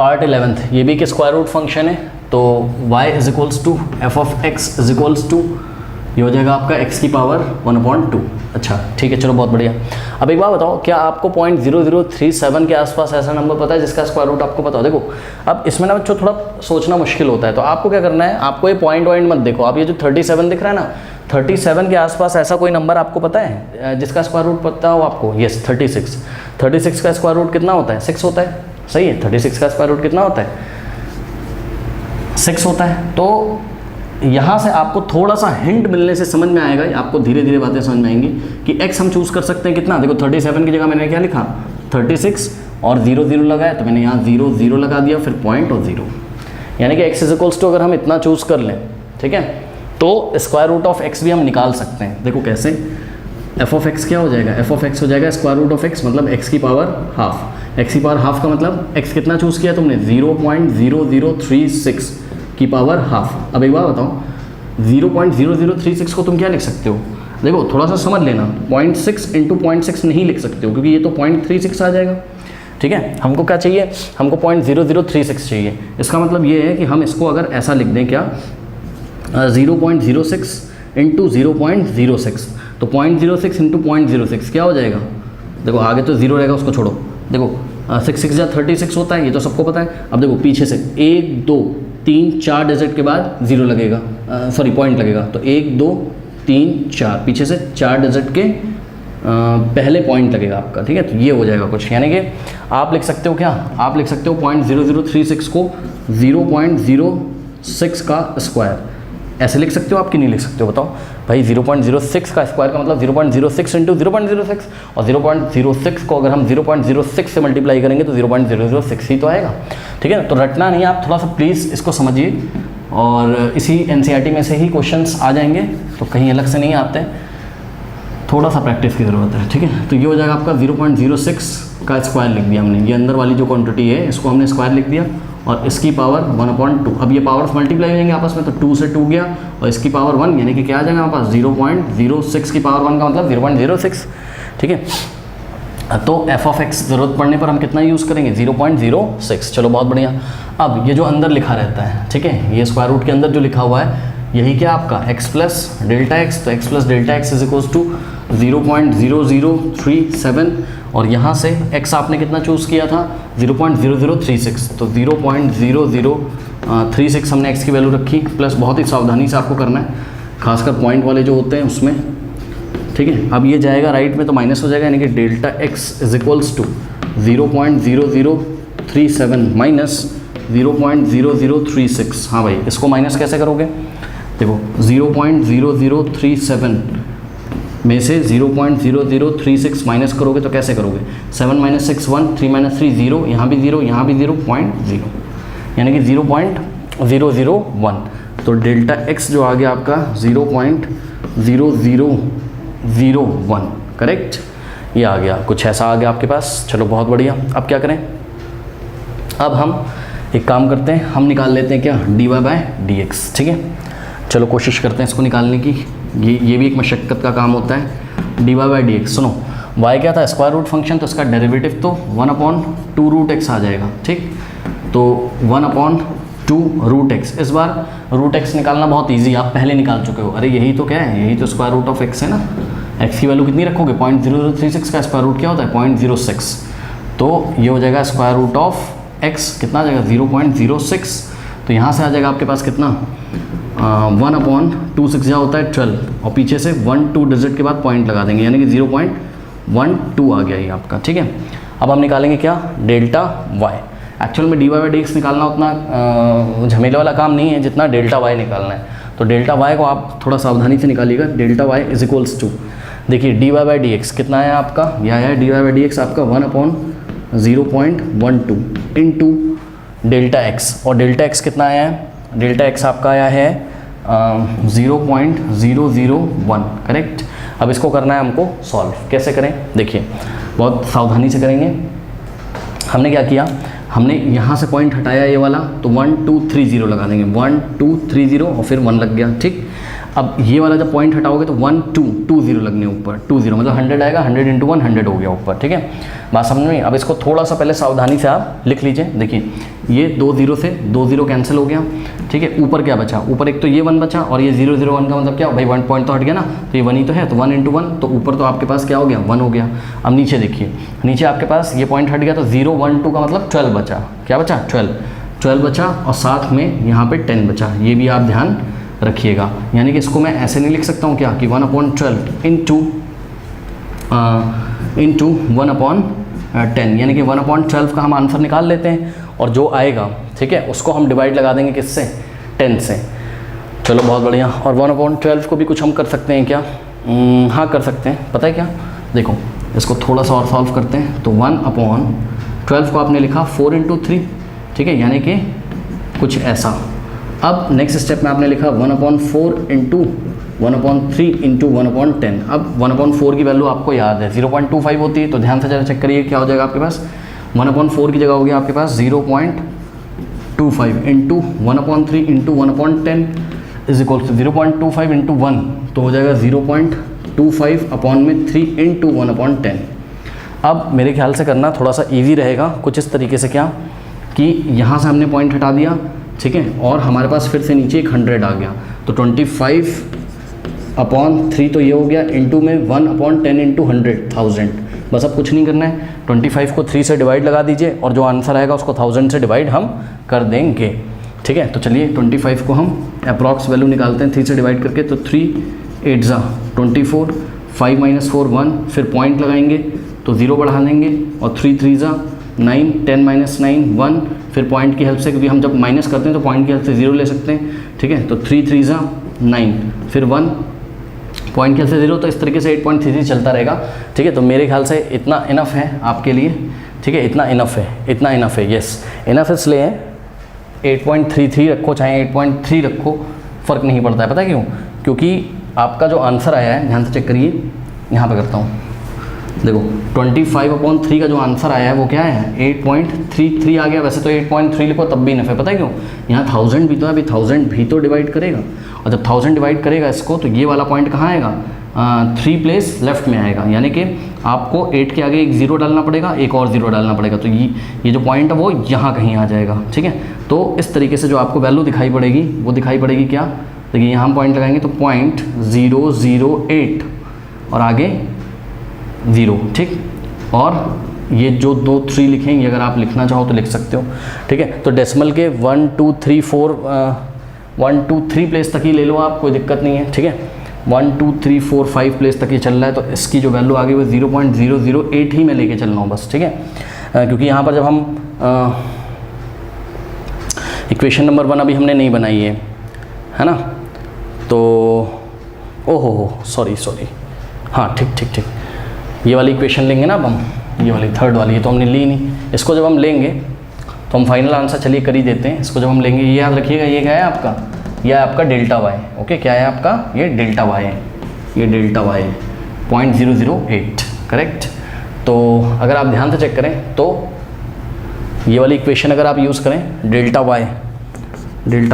Part 11th, ये भी एक स्क्वायर रूट फंक्शन है। तो y is equals to F of X is equals to, ये हो जाएगा आपका x की पावर 1/2। अच्छा ठीक है, चलो बहुत बढ़िया। अब एक बात बताओ, क्या आपको 0.0037 के आसपास ऐसा नंबर पता है जिसका स्क्वायर रूट आपको पता हो? देखो अब इसमें ना बच्चों थोड़ा सोचना मुश्किल होता है, तो आपको क्या करना है, आपको ये पॉइंट मत देखो, आप ये जो 37 दिख रहा है ना, 37 के आसपास ऐसा कोई नंबर आपको पता है जिसका स्क्वायर रूट पता हो आपको? यस 36 का स्क्वायर रूट कितना होता है? 6 होता है। सही है, 36 का स्क्वायर रूट कितना होता है? 6 होता है। तो यहाँ से आपको थोड़ा सा हिंट मिलने से समझ में आएगा, आपको धीरे धीरे बातें समझ में आएंगी कि x हम चूज़ कर सकते हैं कितना। देखो 37 की जगह मैंने क्या लिखा, 36 और 0 0 लगाया, तो मैंने यहाँ 0 0 लगा दिया, फिर पॉइंट और 0, यानी कि x इज इक्वल्स टू अगर हम इतना चूज़ कर लें, ठीक है, तो स्क्वायर रूट ऑफ x भी हम निकाल सकते हैं। देखो कैसे, एफ ऑफ एक्स क्या हो जाएगा, एफ ऑफ एक्स हो जाएगा स्क्वायर रूट ऑफ एक्स, मतलब x की पावर हाफ। x की पावर हाफ का मतलब x कितना चूज़ किया तुमने, 0.0036 की पावर हाफ। अब एक बार बताओ, 0.0036 को तुम क्या लिख सकते हो? देखो थोड़ा सा समझ लेना, 0.6 इंटू 0.6 नहीं लिख सकते हो, क्योंकि ये तो 0.36 आ जाएगा। ठीक है, हमको क्या चाहिए, हमको 0.0036 चाहिए। इसका मतलब ये है कि हम इसको अगर ऐसा लिख दें, क्या 0.06 इंटू 0.06, तो 0.06 इंटू 0.06 क्या हो जाएगा? देखो आगे तो 0 रहेगा, उसको छोड़ो। देखो 6 6 या 36 होता है, ये तो सबको पता है। अब देखो पीछे से 1 2 3 4 डिजिट के बाद 0 लगेगा, सॉरी पॉइंट लगेगा, तो 1 2 3 4, पीछे से 4 डिजिट के पहले पॉइंट लगेगा आपका। ठीक है, तो ये हो जाएगा कुछ, यानी कि आप लिख सकते हो क्या, आप लिख सकते हो 0.0036 को 0.06 का स्क्वायर, ऐसे लिख सकते हो आप कि नहीं लिख सकते हो? बताओ भाई, 0.06 का स्क्वायर का मतलब 0.06 इंटू 0.06, और 0.06 को अगर हम 0.06 से मल्टीप्लाई करेंगे तो 0.006 ही तो आएगा। ठीक है, तो रटना नहीं, आप थोड़ा सा प्लीज़ इसको समझिए, और इसी एनसीईआरटी में से ही क्वेश्चंस आ जाएंगे, तो कहीं अलग से नहीं आते, थोड़ा सा प्रैक्टिस की ज़रूरत है। ठीक है, तो ये हो जाएगा आपका 0.06 का स्क्वायर लिख दिया हमने, ये अंदर वाली जो क्वांटिटी है इसको हमने स्क्वायर लिख दिया, और इसकी पावर 1/2। अब ये पावर्स मल्टीप्लाई हो जाएंगे आपस में, तो 2 से 2 गया, और इसकी पावर 1, यानी कि क्या आ जाएगा हमारे पास 0.06 की पावर 1 का मतलब 0.06। ठीक है, तो एफ ऑफ एक्स ज़रूरत पड़ने पर हम कितना यूज़ करेंगे, 0.06। चलो बहुत बढ़िया। अब ये जो अंदर लिखा रहता है, ठीक है, ये स्क्वायर रूट के अंदर जो लिखा हुआ है, यही क्या आपका x प्लस डेल्टा एक्स, तो x plus delta X is equals to 0.0037, और यहाँ से x आपने कितना चूज़ किया था, 0.0036, तो 0.0036 हमने x की वैल्यू रखी, प्लस बहुत ही सावधानी से आपको करना है, खासकर पॉइंट वाले जो होते हैं उसमें। ठीक है, अब ये जाएगा राइट में तो माइनस हो जाएगा, यानी कि delta X is equals to 0.0037 minus 0.0036। हाँ भाई, इसको माइनस कैसे करोगे? देखो 0.0037 में से 0.0036 माइनस करोगे तो कैसे करोगे, 7 - 6 1, 3 - 3 0, यहाँ भी 0, यहाँ भी 0.0, यानी कि 0.001। तो डेल्टा एक्स जो आ गया आपका 0.0001, करेक्ट, ये आ गया, कुछ ऐसा आ गया आपके पास। चलो बहुत बढ़िया। अब क्या करें, अब हम एक काम करते हैं, हम निकाल लेते हैं क्या, dy/dx। ठीक है, चलो कोशिश करते हैं इसको निकालने की, ये भी एक मशक्क़त का काम होता है। dy/dx, सुनो y क्या था, स्क्वायर रूट फंक्शन, तो इसका डेरिवेटिव तो 1/2√x आ जाएगा। ठीक, तो 1/2√x, इस बार रूट x निकालना बहुत ईजी, आप पहले निकाल चुके हो। अरे यही तो क्या है, यही तो स्क्वायर रूट ऑफ x है ना। x की वैल्यू कितनी रखोगे, 0.0036 का स्क्वायर रूट क्या होता है, 0.06, तो ये हो जाएगा स्क्वायर रूट ऑफ x, कितना आ जाएगा 0.06, तो यहाँ से आ जाएगा आपके पास कितना, 1/2 6 होता है 12, और पीछे से 1 2 डिजिट के बाद पॉइंट लगा देंगे, यानी कि 0.12 आ गया ये आपका। ठीक है, अब हम निकालेंगे क्या, डेल्टा y। एक्चुअल में dy/dx निकालना उतना झमेले वाला काम नहीं है जितना डेल्टा y निकालना है, तो डेल्टा y को आप थोड़ा सावधानी से निकालिएगा। Delta y is equals to, देखिए dy/dx कितना है आपका, यह है dy/dx आपका 1/0.12 इंटू डेल्टा x, और डेल्टा x कितना आया है, डेल्टा x आपका आया है 0.001, करेक्ट। अब इसको करना है हमको सॉल्व, कैसे करें, देखिए बहुत सावधानी से करेंगे। हमने क्या किया, हमने यहाँ से पॉइंट हटाया ये वाला, तो 1 2 3 0 लगा देंगे, 1 2 3 0 और फिर 1 लग गया। ठीक, अब ये वाला जब पॉइंट हटाओगे तो 1 2 2 0 लगने ऊपर, 2 0 मतलब 100 आएगा, 100 × 1 100 हो गया ऊपर। ठीक है, बात समझ में। अब इसको थोड़ा सा पहले सावधानी से आप लिख लीजिए। देखिए ये 2 0 से 2 0 कैंसिल हो गया, ठीक है। ऊपर क्या बचा, ऊपर एक तो ये 1 बचा और ये 0 0 1 का मतलब क्या भाई 1 पॉइंट तो हट गया ना, तो ये 1 ही तो है, तो 1 × 1, तो ऊपर तो आपके पास क्या हो गया 1 हो गया। अब नीचे देखिए, नीचे आपके पास ये पॉइंट हट गया तो 0 1 2 का मतलब 12 बचा, क्या बचा 12 बचा, और साथ में यहाँ पे 10 बचा, ये भी आप ध्यान रखिएगा। यानी कि इसको मैं ऐसे नहीं लिख सकता हूँ क्या कि 1/12 इंटू 1/10, यानी कि 1/12 का हम आंसर निकाल लेते हैं और जो आएगा, ठीक है, उसको हम डिवाइड लगा देंगे किससे, 10 से। चलो बहुत बढ़िया। और 1/12 को भी कुछ हम कर सकते हैं क्या, हाँ कर सकते हैं। पता है क्या, देखो इसको थोड़ा सा और सॉल्व करते हैं। तो 1/12 को आपने लिखा 4 × 3, ठीक है, यानी कि कुछ ऐसा। अब नेक्स्ट स्टेप में आपने लिखा 1/4 × 1/3 × 1/10। अब 1/4 की वैल्यू आपको याद है 0.25 होती है, तो ध्यान से जरा चेक करिए क्या हो जाएगा आपके पास। 1/4 की जगह हो गया आपके पास 0.25 × 1/3 × 1/10 इज इक्वल टू 0.25 × 1, तो हो जाएगा 0.25/3 × 1/10। अब मेरे ख्याल से करना थोड़ा सा ईजी रहेगा कुछ इस तरीके से, क्या कि यहाँ से हमने पॉइंट हटा दिया, ठीक है, और हमारे पास फिर से नीचे एक 100 आ गया, तो 25/3 तो ये हो गया, इंटू में 1/10 × 100,000। बस अब कुछ नहीं करना है, 25 को 3 से डिवाइड लगा दीजिए और जो आंसर आएगा उसको 1000 से डिवाइड हम कर देंगे, ठीक है। तो चलिए 25 को हम अप्रॉक्स वैल्यू निकालते हैं 3 से डिवाइड करके, तो 3 8 ज़ा 24, 5 - 4 1, फिर पॉइंट लगाएंगे तो 0 बढ़ा देंगे, और 3 3 ज़ा 9, 10 - 9 1, फिर पॉइंट की हेल्प से, क्योंकि हम जब माइनस करते हैं तो पॉइंट की हेल्प से 0 ले सकते हैं, ठीक है। तो 3 3 ज़ा 9, फिर 1, पॉइंट की हेल्प से 0, तो इस तरीके से 8.33 चलता रहेगा, ठीक है। तो मेरे ख्याल से इतना इनफ है आपके लिए, ठीक है, इतना इनफ है, यस इनफ इसलिए 8.33 रखो चाहे 8.3 रखो, फ़र्क नहीं पड़ता है। पता है क्यों, क्योंकि आपका जो आंसर आया है, ध्यान से चेक करिए, यहाँ पे करता हूँ, देखो 25/3 का जो आंसर आया है वो क्या है 8.33 आ गया। वैसे तो 8.3 लिखो तब भी इनफ है, पता है क्यों, यहाँ 1000 भी तो है, अभी 1000 भी तो डिवाइड करेगा, और जब 1000 डिवाइड करेगा इसको, तो ये वाला पॉइंट कहाँ आएगा, 3 प्लेस लेफ्ट में आएगा, यानी कि आपको 8 के आगे एक 0 डालना पड़ेगा, एक और 0 डालना पड़ेगा, तो ये जो पॉइंट है वो यहाँ कहीं आ जाएगा, ठीक है। तो इस तरीके से जो आपको वैल्यू दिखाई पड़ेगी वो दिखाई पड़ेगी क्या, देखिए यहाँ हम पॉइंट लगाएंगे तो 0.008 और आगे 0, ठीक। और ये जो 2 3 लिखेंगे, अगर आप लिखना चाहो तो लिख सकते हो, ठीक है। तो डेसिमल के 1 2 3 4 1 2 3 प्लेस तक ही ले लो आप, कोई दिक्कत नहीं है, ठीक है। 1 2 3 4 5 प्लेस तक ये चल रहा है, तो इसकी जो वैल्यू आ गई वो 0.008 ही मैं लेके चल रहा हूँ बस, ठीक है। क्योंकि यहाँ पर जब हम इक्वेशन नंबर 1 अभी हमने नहीं बनाई है ना, तो ओहो सॉरी, हाँ ठीक, ये वाली इक्वेशन लेंगे ना अब हम, ये वाली 3rd वाली, ये तो हमने ली नहीं। इसको जब हम लेंगे तो हम फाइनल आंसर चलिए कर ही देते हैं। इसको जब हम लेंगे, ये याद रखिएगा, ये क्या है आपका, यह है आपका डेल्टा वाई, ओके, क्या है आपका, ये डेल्टा वाई है, ये डेल्टा वाई है 0.008, करेक्ट। तो अगर आप ध्यान से चेक करें तो ये वाली इक्वेशन अगर आप यूज़ करें, delta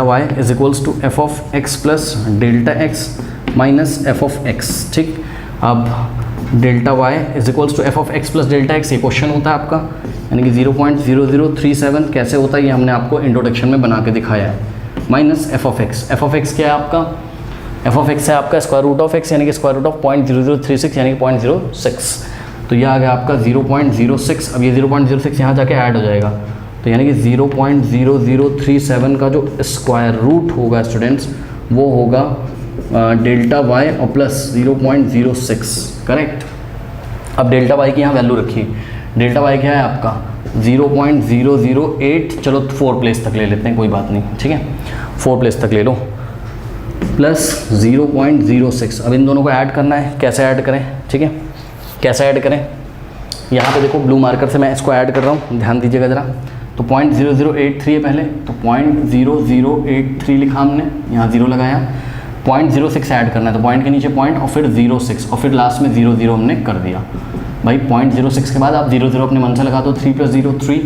Y is equals to f(x) plus delta x minus f(x), ठीक। अब delta y is equals to f(x) plus delta x, ये क्वेश्चन होता है आपका, यानी कि 0.0037 कैसे होता है ये हमने आपको इंट्रोडक्शन में बना के दिखाया है, माइनस f(x) क्या है आपका, f(x) है आपका √(x), यानी कि √0.0036 यानी कि 0.06, तो यह आ गया आपका 0.06। अब ये 0.06 यहाँ जाके ऐड हो जाएगा, तो यानी कि 0.0037 का जो स्क्वायर रूट होगा स्टूडेंट्स, वो होगा डेल्टा वाई और प्लस 0.06, करेक्ट। अब डेल्टा वाई की यहाँ वैल्यू रखिए, डेल्टा वाई क्या है आपका 0.008, चलो 4 प्लेस तक ले लेते हैं, कोई बात नहीं, ठीक है, 4 प्लेस तक ले लो, प्लस 0.06। अब इन दोनों को ऐड करना है, कैसे ऐड करें, ठीक है, कैसे ऐड करें, यहाँ पे देखो ब्लू मार्कर से मैं इसको ऐड कर रहा हूँ, ध्यान दीजिएगा ज़रा। तो 0.0083 है पहले, तो 0.0083 लिखा हमने, यहाँ 0 लगाया, 0.06 ऐड करना है, तो पॉइंट के नीचे पॉइंट और फिर 06 और फिर लास्ट में 00 हमने कर दिया। भाई 0.06 के बाद आप 00 अपने मन से लगा दो, 3 + 0 3,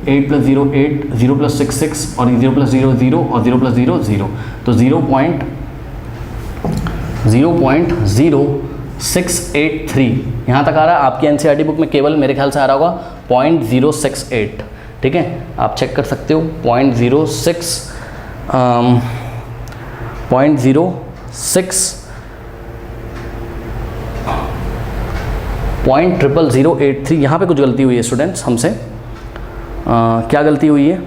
8 + 0 8, 0 + 6 6 और 0 + 0 0 और 0 + 0 0, तो 0.0683 यहाँ तक आ रहा है। आपकी NCERT बुक में केवल मेरे ख्याल से आ रहा होगा 0.068, ठीक है, आप चेक कर सकते हो 0.06 0.0083। यहाँ पे कुछ गलती हुई है स्टूडेंट्स हमसे। क्या गलती हुई है?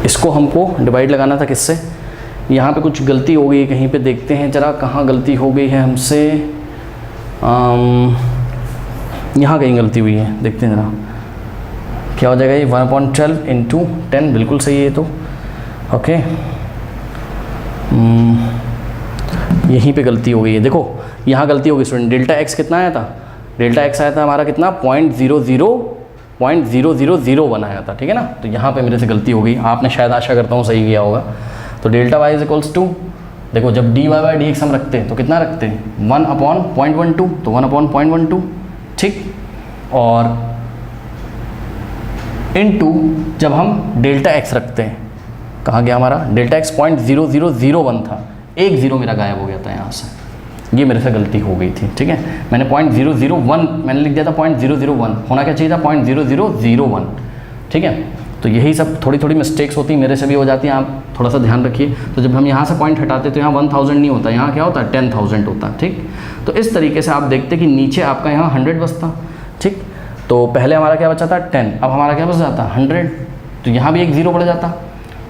इसको हमको डिवाइड लगाना था किससे? यहाँ पे कुछ गलती हो गई है कहीं पे, देखते हैं जरा कहाँ गलती हो गई है हमसे। यहाँ कहीं गलती हुई है, देखते हैं जरा क्या हो जाएगा। ये 1/12 इंटू 10 बिल्कुल सही है तो ओके। यहीं पे गलती हो गई है, देखो यहाँ गलती हो गई स्टूडेंट। डेल्टा एक्स कितना आया था? डेल्टा एक्स आया था हमारा कितना? 0.001 आया था, ठीक है ना। तो यहाँ पे मेरे से गलती हो गई, आपने शायद आशा करता हूँ सही किया होगा। तो delta Y is equals to, देखो जब dy बाई डी एक्स हम रखते हैं तो कितना रखते हैं? 1/0.12, तो 1/0.12, ठीक। और इनटू जब हम डेल्टा एक्स रखते हैं, कहाँ गया हमारा डेल्टा एक्स? 0.0001 था, एक जीरो मेरा गायब हो गया था यहाँ से, ये मेरे से गलती हो गई थी, ठीक है। मैंने 0.001 मैंने लिख दिया था, 0.001 होना क्या चाहिए था? 0.0001, ठीक है। तो यही सब थोड़ी थोड़ी मिस्टेक्स होती हैं, मेरे से भी हो जाती हैं, आप थोड़ा सा ध्यान रखिए। तो जब हम यहाँ से पॉइंट हटाते तो यहाँ 1000 नहीं होता, यहाँ क्या होता है? 10,000 होता, ठीक। तो इस तरीके से आप देखते कि नीचे आपका यहाँ 100 बचता, ठीक। तो पहले हमारा क्या बचा था? 10, अब हमारा क्या बच जाता? 100। तो यहाँ भी एक ज़ीरो बढ़ जाता,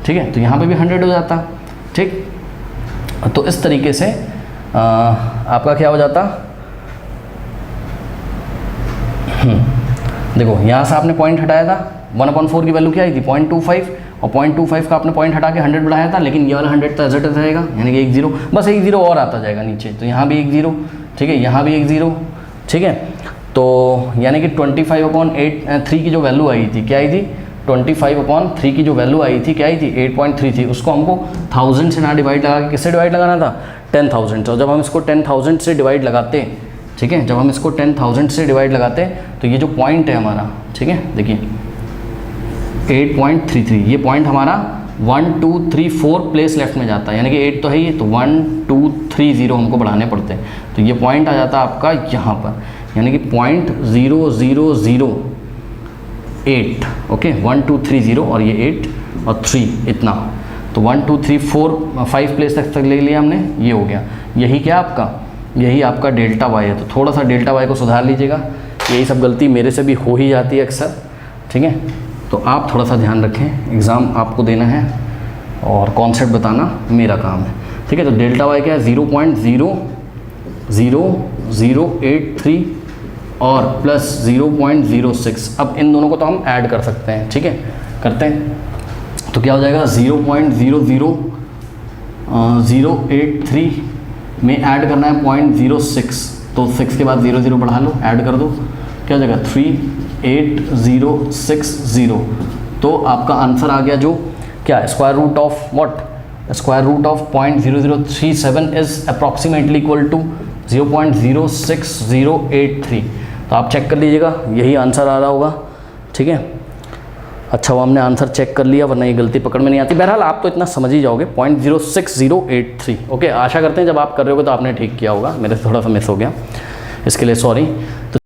ठीक है। तो यहाँ पे भी 100 हो जाता, ठीक। तो इस तरीके से आपका क्या हो जाता? देखो यहाँ से आपने पॉइंट हटाया था, 1/4 की वैल्यू क्या आई थी? 0.25, और 0.25 का आपने पॉइंट हटा के 100 बढ़ाया था, लेकिन ये वाला 100 तो एज इट इज रहेगा, यानी कि एक जीरो, बस एक जीरो और आता जाएगा नीचे। तो यहाँ भी एक जीरो, ठीक है, यहाँ भी एक जीरो, ठीक है। तो यानी कि 25/3 की जो वैल्यू आई थी, क्या आई थी? 25/3 की जो वैल्यू आई थी, क्या आई थी? 8.3 थी। उसको हमको 1000 से ना डिवाइड लगा के किससे डिवाइड लगाना था? 10,000 से। और जब हम इसको 10,000 से डिवाइड लगाते, ठीक है, जब हम इसको 10,000 से डिवाइड लगाते तो ये जो पॉइंट है हमारा, ठीक है, देखिए 8.33, ये पॉइंट हमारा 1 2 3 4 प्लेस लेफ्ट में जाता है, यानी कि 8 तो है ये, तो 1 2 3 0 हमको बढ़ाने पड़ते हैं। तो ये पॉइंट आ जाता है आपका यहाँ पर, यानी कि 0.0008, ओके, 1 2 3 0 और ये 8 और 3 इतना। तो 1 2 3 4 5 प्लेस तक ले लिया हमने, ये हो गया। यही क्या आपका? यही आपका डेल्टा वाई है। तो थोड़ा सा डेल्टा वाई को सुधार लीजिएगा, यही सब गलती मेरे से भी हो ही जाती है अक्सर, ठीक है। तो आप थोड़ा सा ध्यान रखें, एग्ज़ाम आपको देना है और कॉन्सेप्ट बताना मेरा काम है, ठीक है। तो डेल्टा वाई क्या है? 0.00083 और प्लस 0.06। अब इन दोनों को तो हम ऐड कर सकते हैं, ठीक है, करते हैं। तो क्या हो जाएगा? 0.00083 में ऐड करना है 0.06, तो 6 के बाद 0 बढ़ा लो, ऐड कर दो, क्या हो जाएगा? 38060। तो आपका आंसर आ गया जो क्या? Square root of what? Square root of 0.0037 is approximately equal to 0.06083। तो आप चेक कर लीजिएगा, यही आंसर आ रहा होगा, ठीक है। अच्छा वो हमने आंसर चेक कर लिया, वरना ये गलती पकड़ में नहीं आती। बहरहाल आप तो इतना समझ ही जाओगे, 0.06083, ओके। आशा करते हैं जब आप कर रहे होगे तो आपने ठीक किया होगा, मेरे से थोड़ा सा मिस हो गया, इसके लिए सॉरी। तो